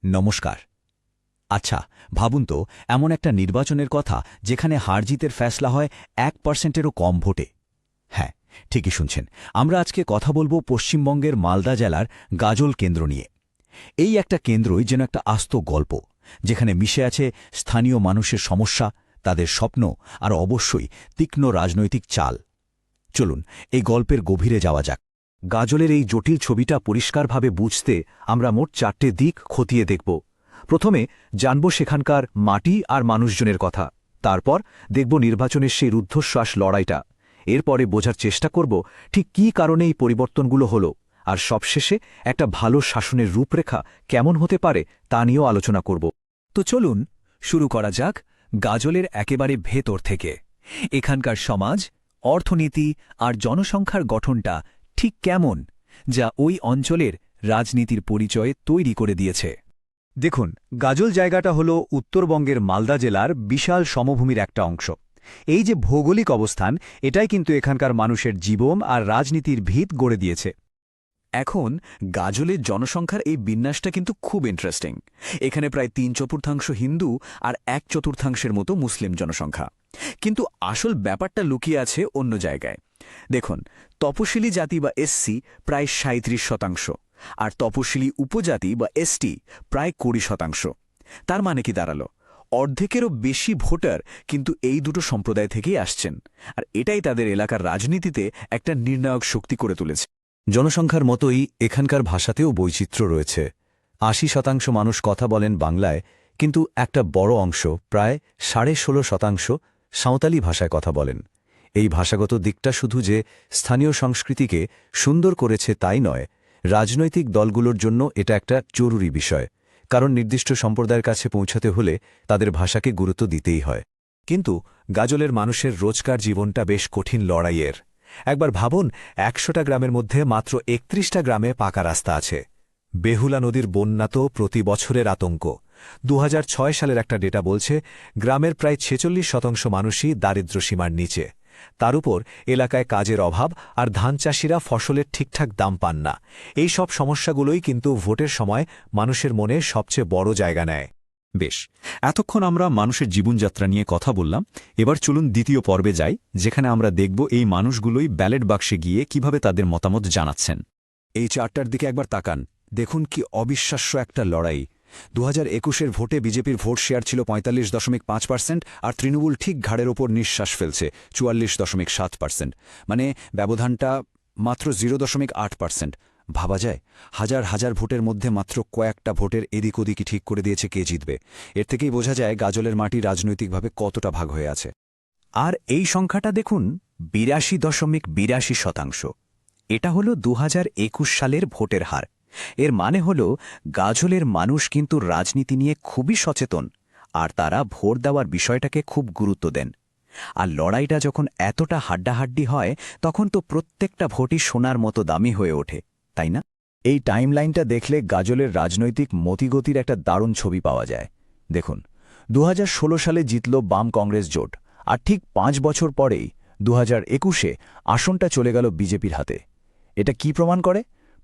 নমস্কার। আচ্ছা, ভাবুন তো, এমন একটা নির্বাচনের কথা যেখানে হারজিতের ফ্যাসলা হয় 1%-এরও কম ভোটে। হ্যাঁ, ঠিকই শুনছেন। আমরা আজকে কথা বলবো পশ্চিমবঙ্গের মালদা জেলার গাজল কেন্দ্র নিয়ে। এই একটা কেন্দ্রই যেন একটা আস্ত গল্প, যেখানে মিশে আছে স্থানীয় মানুষের সমস্যা, তাদের স্বপ্ন আর অবশ্যই তীক্ষ্ণ রাজনৈতিক চাল। চলুন এই গল্পের গভীরে যাওয়া যাক। গাজলের এই জটিল ছবিটা পরিষ্কারভাবে বুঝতে আমরা মোট 4টে দিক খতিয়ে দেখব। প্রথমে জানব সেখানকার মাটি আর মানুষজনের কথা, তারপর দেখব নির্বাচনের সেই রুদ্ধশ্বাস লড়াইটা, এরপরে বোঝার চেষ্টা করব ঠিক কী কারণে এই পরিবর্তনগুলো হলো, আর সবশেষে একটা ভালো শাসনের রূপরেখা কেমন হতে পারে তা নিয়েও আলোচনা করব। তো চলুন শুরু করা যাক গাজলের একেবারে ভেতর থেকে। এখানকার সমাজ, অর্থনীতি আর জনসংখ্যার গঠনটা ঠিক কেমন, যা ওই অঞ্চলের রাজনীতির পরিচয় তৈরি করে দিয়েছে। দেখুন, গাজল জায়গাটা হল উত্তরবঙ্গের মালদা জেলার বিশাল সমভূমির একটা অংশ। এই যে ভৌগোলিক অবস্থান, এটাই কিন্তু এখানকার মানুষের জীবন আর রাজনীতির ভিত গড়ে দিয়েছে। এখন গাজলের জনসংখ্যার এই বিন্যাসটা কিন্তু খুব ইন্টারেস্টিং। এখানে প্রায় 3/4 হিন্দু আর 1/4 মতো মুসলিম জনসংখ্যা। কিন্তু আসল ব্যাপারটা লুকিয়ে আছে অন্য জায়গায়। দেখুন, তপশিলি জাতি বা এসসি প্রায় 37%, আর তপশিলি উপজাতি বা এসটি প্রায় 20%। তার মানে কি দাঁড়ালো? অর্ধেকেরও বেশি ভোটার কিন্তু এই দুটো সম্প্রদায় থেকেই আসছেন, আর এটাই তাদের এলাকার রাজনীতিতে একটা নির্ণায়ক শক্তি করে তুলেছে। জনসংখ্যার মতোই এখানকার ভাষাতেও বৈচিত্র্য রয়েছে। 80% মানুষ কথা বলেন বাংলায়, কিন্তু একটা বড় অংশ, প্রায় 16.5%, সাঁওতালি ভাষায় কথা বলেন। এই ভাষাগত দিকটা শুধু যে স্থানীয় সংস্কৃতিকে সুন্দর করেছে তাই নয়, রাজনৈতিক দলগুলোর জন্য এটা একটা জরুরি বিষয়, কারণ নির্দিষ্ট সম্প্রদায়ের কাছে পৌঁছাতে হলে তাদের ভাষাকে গুরুত্ব দিতেই হয়। কিন্তু গাজলের মানুষের রোজকার জীবনটা বেশ কঠিন লড়াইয়ের। একবার ভাবুন, 100টা গ্রামের মধ্যে মাত্র 31টা গ্রামে পাকা রাস্তা আছে। বেহুলা নদীর বন্যা তো প্রতি বছরের আতঙ্ক। 2006 সালের একটা ডেটা বলছে গ্রামের প্রায় 46% মানুষই দারিদ্র্যসীমার নিচে। তার উপর এলাকায় কাজের অভাব, আর ধান চাষিরা ফসলের ঠিকঠাক দাম পান না। এই সব সমস্যাগুলোই কিন্তু ভোটের সময় মানুষের মনে সবচেয়ে বড় জায়গা নেয়। বেশ, এতক্ষণ আমরা মানুষের জীবনযাত্রা নিয়ে কথা বললাম। এবার চলুন দ্বিতীয় পর্বে যাই, যেখানে আমরা দেখব এই মানুষগুলোই ব্যালট বাক্সে গিয়ে কিভাবে তাদের মতামত জানাচ্ছেন। এই চারটার দিকে একবার তাকান, দেখুন কি অবিশ্বাস্য একটা লড়াই। 2021-এর ভোটে বিজেপির ভোট শেয়ার ছিল 45.5%, আর তৃণমূল ঠিক ঘাড়ের ওপর নিঃশ্বাস ফেলছে 44.7%। মানে ব্যবধানটা মাত্র 0.8%। ভাবা যায়, হাজার হাজার ভোটের মধ্যে মাত্র কয়েকটা ভোটের এদিক ওদিকই ঠিক করে দিয়েছে কে জিতবে। এর থেকেই বোঝা যায় গাজলের মাটি রাজনৈতিকভাবে কতটা ভাগ হয়ে আছে। আর এই সংখ্যাটা দেখুন, 82.82%। এটা হল 2021 সালের ভোটের হার। এর মানে হল গাজলের মানুষ কিন্তু রাজনীতি নিয়ে খুবই সচেতন, আর তারা ভোট দেওয়ার বিষয়টাকে খুব গুরুত্ব দেন। আর লড়াইটা যখন এতটা হাড্ডাহাড্ডি হয়, তখন তো প্রত্যেকটা ভোটই সোনার মতো দামি হয়ে ওঠে, তাই না? এই টাইমলাইনটা দেখলে গাজলের রাজনৈতিক মতিগতির একটা দারুণ ছবি পাওয়া যায়। দেখুন, 2016 সালে জিতল বাম কংগ্রেস জোট, আর ঠিক 5 বছর পরেই 2021-এ আসনটা চলে গেল বিজেপির হাতে। এটা কি প্রমাণ করে?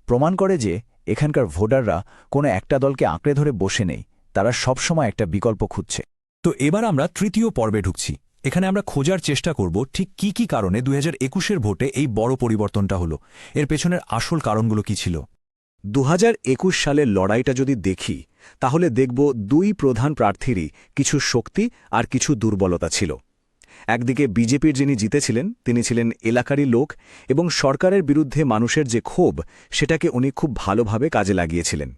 প্রমাণ করে যে এখানকার ভোটাররা কোনো একটা দলকে আঁকড়ে ধরে বসে নেই, তারা সবসময় একটা বিকল্প খুঁজছে। তো এবার আমরা তৃতীয় পর্বে ঢুকছি। এখানে আমরা খোঁজার চেষ্টা করব ঠিক কি কি কারণে 2021-এর ভোটে এই বড় পরিবর্তনটা হলো, এর পেছনের আসল কারণগুলো কি ছিল। 2021 সালের লড়াইটা যদি দেখি, তাহলে দেখব দুই প্রধান প্রার্থীরই কিছু শক্তি আর কিছু দুর্বলতা ছিল। একদিকে বিজেপির যিনি জিতেছিলেন, তিনি ছিলেন এলাকারই লোক, এবং সরকারের বিরুদ্ধে মানুষের যে ক্ষোভ, সেটাকে উনি খুব ভালোভাবে কাজে লাগিয়েছিলেন।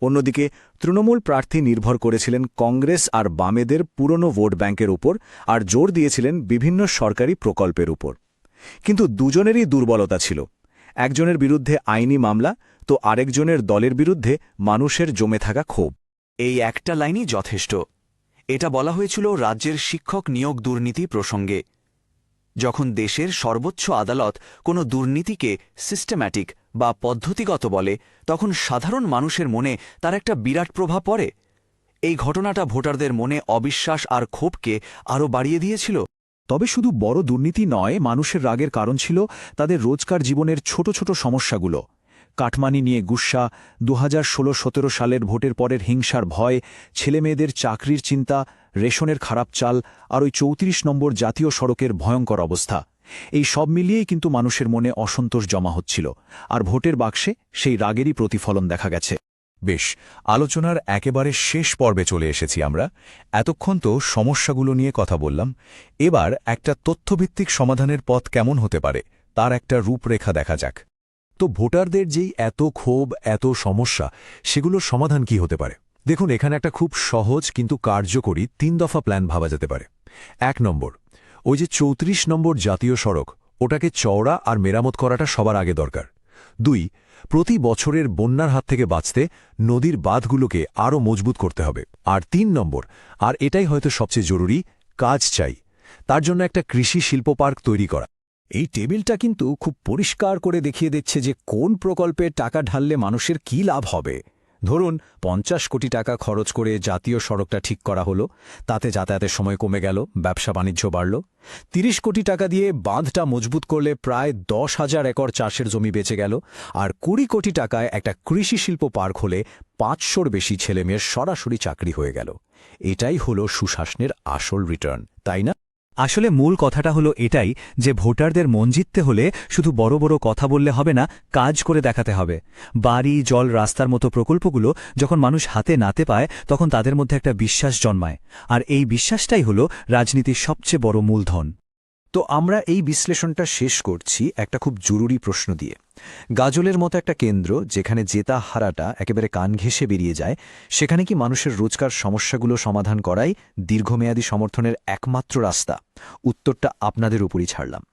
অন্যদিকে তৃণমূল প্রার্থী নির্ভর করেছিলেন কংগ্রেস আর বামেদের পুরনো ভোট ব্যাংকের উপর, আর জোর দিয়েছিলেন বিভিন্ন সরকারি প্রকল্পের উপর। কিন্তু দুজনেরই দুর্বলতা ছিল। একজনের বিরুদ্ধে আইনি মামলা, তো আরেকজনের দলের বিরুদ্ধে মানুষের জমে থাকা ক্ষোভ। এই একটা লাইনই যথেষ্ট। এটা বলা হয়েছিল রাজ্যের শিক্ষক নিয়োগ দুর্নীতি প্রসঙ্গে। যখন দেশের সর্বোচ্চ আদালত কোনো দুর্নীতিকে সিস্টেম্যাটিক বা পদ্ধতিগত বলে, তখন সাধারণ মানুষের মনে তার একটা বিরাট প্রভাব পড়ে। এই ঘটনাটা ভোটারদের মনে অবিশ্বাস আর ক্ষোভকে আরও বাড়িয়ে দিয়েছিল। তবে শুধু বড় দুর্নীতি নয়, মানুষের রাগের কারণ ছিল তাদের রোজকার জীবনের ছোট ছোট সমস্যাগুলো। কাটমানি নিয়ে গুস্সা, 2016-17 সালের ভোটের পরের হিংসার ভয়, ছেলেমেয়েদের চাকরির চিন্তা, রেশনের খারাপ চাল আর ওই 34 নম্বর জাতীয় সড়কের ভয়ঙ্কর অবস্থা, এই সব মিলিয়েই কিন্তু মানুষের মনে অসন্তোষ জমা হচ্ছিল, আর ভোটের বাক্সে সেই রাগেরই প্রতিফলন দেখা গেছে। বেশ, আলোচনার একেবারে শেষ পর্বে চলে এসেছি আমরা। এতক্ষণ তো সমস্যাগুলো নিয়ে কথা বললাম, এবার একটা তথ্যভিত্তিক সমাধানের পথ কেমন হতে পারে তার একটা রূপরেখা দেখা যাক। তো ভোটারদের যেই এত ক্ষোভ, এত সমস্যা, সেগুলোর সমাধান কি হতে পারে? দেখুন, এখানে একটা খুব সহজ কিন্তু কার্যকরী 3 দফা প্ল্যান ভাবা যেতে পারে। 1 নম্বর, ওই যে 34 নম্বর জাতীয় সড়ক, ওটাকে চওড়া আর মেরামত করাটা সবার আগে দরকার। 2, প্রতি বছরের বন্যার হাত থেকে বাঁচতে নদীর বাঁধগুলোকে আরও মজবুত করতে হবে। আর 3 নম্বর, আর এটাই হয়তো সবচেয়ে জরুরি, কাজ চাই, তার জন্য একটা কৃষি শিল্প পার্ক তৈরি করা। এই টেবিলটা কিন্তু খুব পরিষ্কার করে দেখিয়ে দিচ্ছে যে কোন প্রকল্পে টাকা ঢাললে মানুষের কী লাভ হবে। ধরুন 50 কোটি টাকা খরচ করে জাতীয় সড়কটা ঠিক করা হলো, তাতে যাতায়াতের সময় কমে গেল, ব্যবসা বাণিজ্য বাড়ল। 30 কোটি টাকা দিয়ে বাঁধটা মজবুত করলে প্রায় 10,000 একর চাষের জমি বেঁচে গেল, আর 20 কোটি টাকায় একটা কৃষি শিল্প পার্ক হলে 500-র বেশি ছেলেমেয়ের সরাসরি চাকরি হয়ে গেল। এটাই হলো সুশাসনের আসল রিটার্ন, তাই না? আসলে মূল কথাটা হলো এটাই যে ভোটারদের মন জিততে হলে শুধু বড় বড় কথা বললে হবে না, কাজ করে দেখাতে হবে। বাড়ি, জল, রাস্তার মতো প্রকল্পগুলো যখন মানুষ হাতে নাতে পায় তখন তাদের মধ্যে একটা বিশ্বাস জন্মায়, আর এই বিশ্বাসটাই হলো রাজনীতির সবচেয়ে বড় মূলধন। তো আমরা এই বিশ্লেষণটা শেষ করছি একটা খুব জরুরি প্রশ্ন দিয়ে। গাজলের মতো একটা কেন্দ্র যেখানে জেতা হারাটা একেবারে কান ঘেঁষে বেরিয়ে যায়, সেখানে কি মানুষের রোজকার সমস্যাগুলো সমাধান করাই দীর্ঘমেয়াদী সমর্থনের একমাত্র রাস্তা? উত্তরটা আপনাদের উপরই ছাড়লাম।